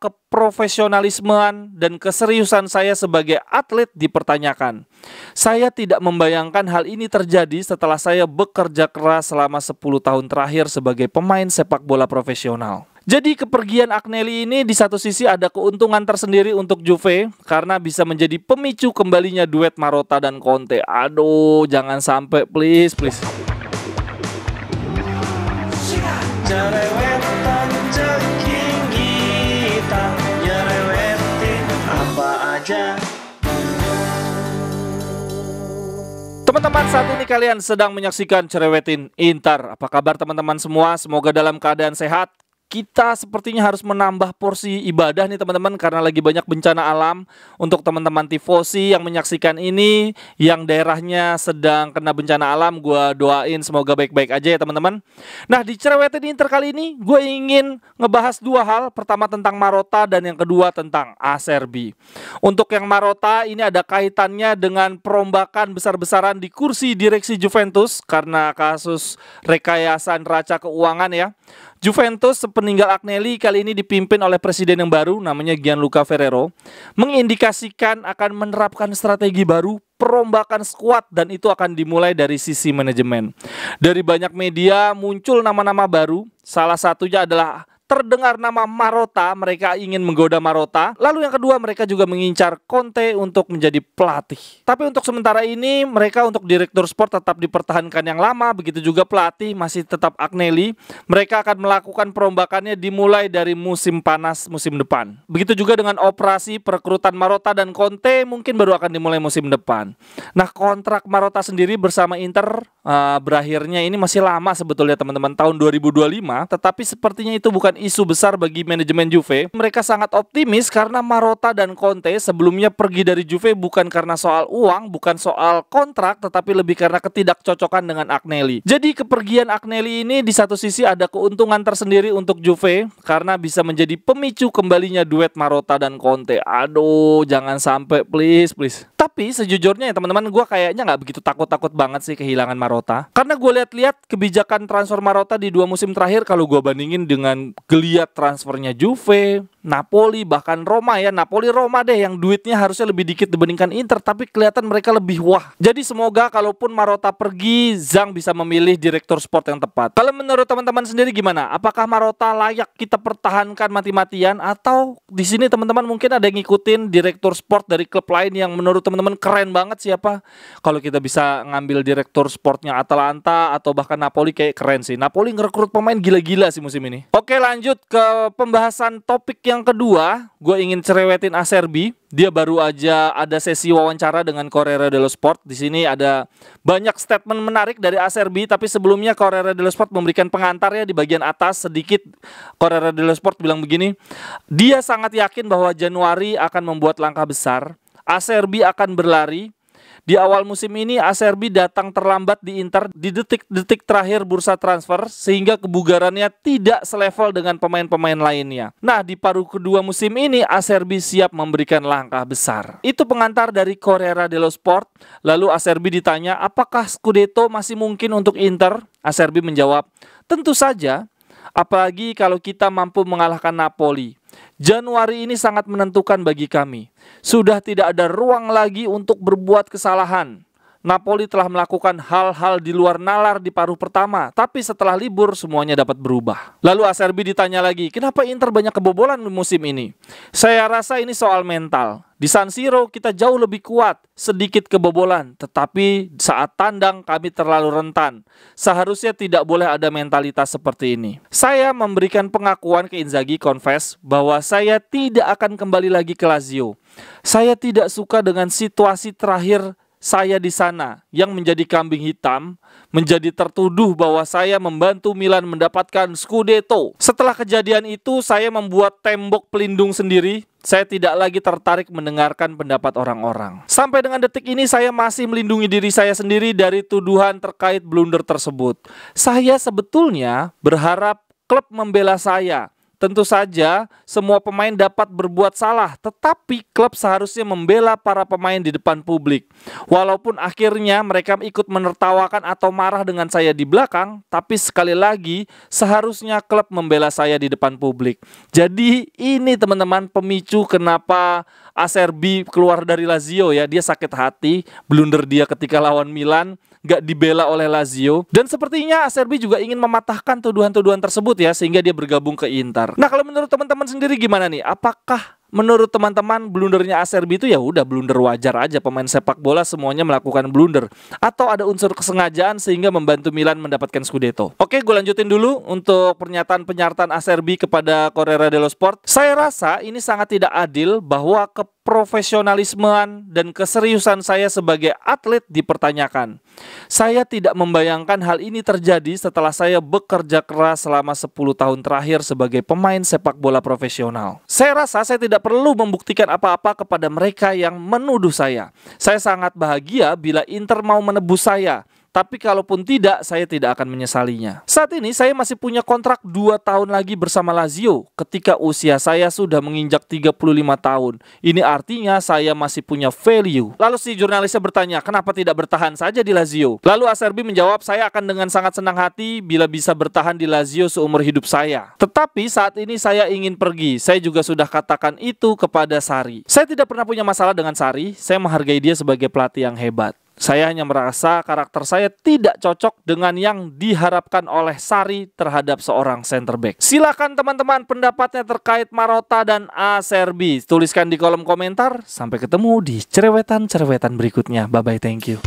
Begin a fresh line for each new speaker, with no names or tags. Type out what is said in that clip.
keprofesionalismean dan keseriusan saya sebagai atlet dipertanyakan. Saya tidak membayangkan hal ini terjadi setelah saya bekerja keras selama 10 tahun terakhir sebagai pemain sepak bola profesional. Jadi kepergian Agnelli ini di satu sisi ada keuntungan tersendiri untuk Juve karena bisa menjadi pemicu kembalinya duet Marotta dan Conte. Aduh, jangan sampai please.
Jerewetan ceking kita, nyerewetin apa aja.
Teman-teman, saat ini kalian sedang menyaksikan Cerewetin Inter. Apa kabar teman-teman semua? Semoga dalam keadaan sehat. Kita sepertinya harus menambah porsi ibadah nih teman-teman, karena lagi banyak bencana alam. Untuk teman-teman tifosi yang menyaksikan ini, yang daerahnya sedang kena bencana alam, gue doain semoga baik-baik aja ya teman-teman. Nah, di Cerewetin Inter kali ini gue ingin ngebahas dua hal. Pertama tentang Marotta dan yang kedua tentang Acerbi. Untuk yang Marotta ini ada kaitannya dengan perombakan besar-besaran di kursi direksi Juventus karena kasus rekayasa neraca keuangan ya. Juventus sepeninggal Agnelli kali ini dipimpin oleh presiden yang baru namanya Gianluca Ferrero, mengindikasikan akan menerapkan strategi baru perombakan skuad dan itu akan dimulai dari sisi manajemen. Dari banyak media muncul nama-nama baru, salah satunya adalah terdengar nama Marotta, mereka ingin menggoda Marotta. Lalu yang kedua, mereka juga mengincar Conte untuk menjadi pelatih. Tapi untuk sementara ini, mereka untuk direktur sport tetap dipertahankan yang lama. Begitu juga pelatih masih tetap Agnelli. Mereka akan melakukan perombakannya dimulai dari musim panas musim depan. Begitu juga dengan operasi perekrutan Marotta dan Conte mungkin baru akan dimulai musim depan. Nah, kontrak Marotta sendiri bersama Inter berakhirnya ini masih lama sebetulnya teman-teman, tahun 2025. Tetapi sepertinya itu bukan isu besar bagi manajemen Juve. Mereka sangat optimis karena Marotta dan Conte sebelumnya pergi dari Juve bukan karena soal uang, bukan soal kontrak, tetapi lebih karena ketidakcocokan dengan Agnelli. Jadi kepergian Agnelli ini di satu sisi ada keuntungan tersendiri untuk Juve karena bisa menjadi pemicu kembalinya duet Marotta dan Conte. Aduh, jangan sampai please. Tapi sejujurnya ya teman-teman, gue kayaknya nggak begitu takut-takut banget sih kehilangan Marotta. Karena gue lihat-lihat kebijakan transfer Marotta di 2 musim terakhir, kalau gue bandingin dengan geliat transfernya Juve, Napoli, bahkan Roma ya. Napoli-Roma deh yang duitnya harusnya lebih dikit dibandingkan Inter, tapi kelihatan mereka lebih wah. Jadi semoga kalaupun Marotta pergi, Zhang bisa memilih direktur sport yang tepat. Kalau menurut teman-teman sendiri gimana? Apakah Marotta layak kita pertahankan mati-matian, atau di sini teman-teman mungkin ada yang ngikutin direktur sport dari klub lain yang menurut teman-teman keren banget siapa? Kalau kita bisa ngambil direktur sportnya Atalanta atau bahkan Napoli, kayak keren sih. Napoli ngerekrut pemain gila-gila sih musim ini. Oke, lanjut ke pembahasan topik yang kedua. Gue ingin cerewetin Acerbi. Dia baru aja ada sesi wawancara dengan Corriere dello Sport. Di sini ada banyak statement menarik dari Acerbi, tapi sebelumnya Corriere dello Sport memberikan pengantarnya di bagian atas sedikit. Corriere dello Sport bilang begini, dia sangat yakin bahwa Januari akan membuat langkah besar. Acerbi akan berlari. Di awal musim ini Acerbi datang terlambat di Inter di detik-detik terakhir bursa transfer sehingga kebugarannya tidak selevel dengan pemain-pemain lainnya. Nah, di paruh kedua musim ini Acerbi siap memberikan langkah besar. Itu pengantar dari Corriere dello Sport. Lalu Acerbi ditanya, apakah Scudetto masih mungkin untuk Inter? Acerbi menjawab, tentu saja, apalagi kalau kita mampu mengalahkan Napoli. Januari ini sangat menentukan bagi kami. Sudah tidak ada ruang lagi untuk berbuat kesalahan. Napoli telah melakukan hal-hal di luar nalar di paruh pertama, tapi setelah libur semuanya dapat berubah. Lalu Acerbi ditanya lagi, kenapa Inter banyak kebobolan di musim ini? Saya rasa ini soal mental. Di San Siro kita jauh lebih kuat, sedikit kebobolan, tetapi saat tandang kami terlalu rentan. Seharusnya tidak boleh ada mentalitas seperti ini. Saya memberikan pengakuan ke Inzaghi, confess, bahwa saya tidak akan kembali lagi ke Lazio. Saya tidak suka dengan situasi terakhir saya di sana yang menjadi kambing hitam, menjadi tertuduh bahwa saya membantu Milan mendapatkan Scudetto. Setelah kejadian itu saya membuat tembok pelindung sendiri. Saya tidak lagi tertarik mendengarkan pendapat orang-orang. Sampai dengan detik ini saya masih melindungi diri saya sendiri dari tuduhan terkait blunder tersebut. Saya sebetulnya berharap klub membela saya. Tentu saja semua pemain dapat berbuat salah, tetapi klub seharusnya membela para pemain di depan publik. Walaupun akhirnya mereka ikut menertawakan atau marah dengan saya di belakang, tapi sekali lagi seharusnya klub membela saya di depan publik. Jadi ini teman-teman pemicu kenapa Acerbi keluar dari Lazio ya. Dia sakit hati, blunder dia ketika lawan Milan, gak dibela oleh Lazio. Dan sepertinya Acerbi juga ingin mematahkan tuduhan-tuduhan tersebut ya, sehingga dia bergabung ke Inter. Nah, kalau menurut teman-teman sendiri gimana nih? Apakah menurut teman-teman blundernya Acerbi itu ya udah blunder wajar aja, pemain sepak bola semuanya melakukan blunder, atau ada unsur kesengajaan sehingga membantu Milan mendapatkan Scudetto? Oke, gue lanjutin dulu untuk pernyataan Acerbi kepada Corriere dello Sport. Saya rasa ini sangat tidak adil bahwa keprofesionalismean dan keseriusan saya sebagai atlet dipertanyakan. Saya tidak membayangkan hal ini terjadi setelah saya bekerja keras selama 10 tahun terakhir sebagai pemain sepak bola profesional. Saya rasa saya tidak perlu membuktikan apa-apa kepada mereka yang menuduh saya. Saya sangat bahagia bila Inter mau menebus saya. Tapi kalaupun tidak, saya tidak akan menyesalinya. Saat ini saya masih punya kontrak 2 tahun lagi bersama Lazio ketika usia saya sudah menginjak 35 tahun. Ini artinya saya masih punya value. Lalu si jurnalisnya bertanya, kenapa tidak bertahan saja di Lazio? Lalu Acerbi menjawab, saya akan dengan sangat senang hati bila bisa bertahan di Lazio seumur hidup saya. Tetapi saat ini saya ingin pergi. Saya juga sudah katakan itu kepada Sarri. Saya tidak pernah punya masalah dengan Sarri. Saya menghargai dia sebagai pelatih yang hebat. Saya hanya merasa karakter saya tidak cocok dengan yang diharapkan oleh Sarri terhadap seorang center back. Silakan teman-teman pendapatnya terkait Marotta dan Acerbi. Tuliskan di kolom komentar. Sampai ketemu di cerewetan-cerewetan berikutnya. Bye-bye, thank you.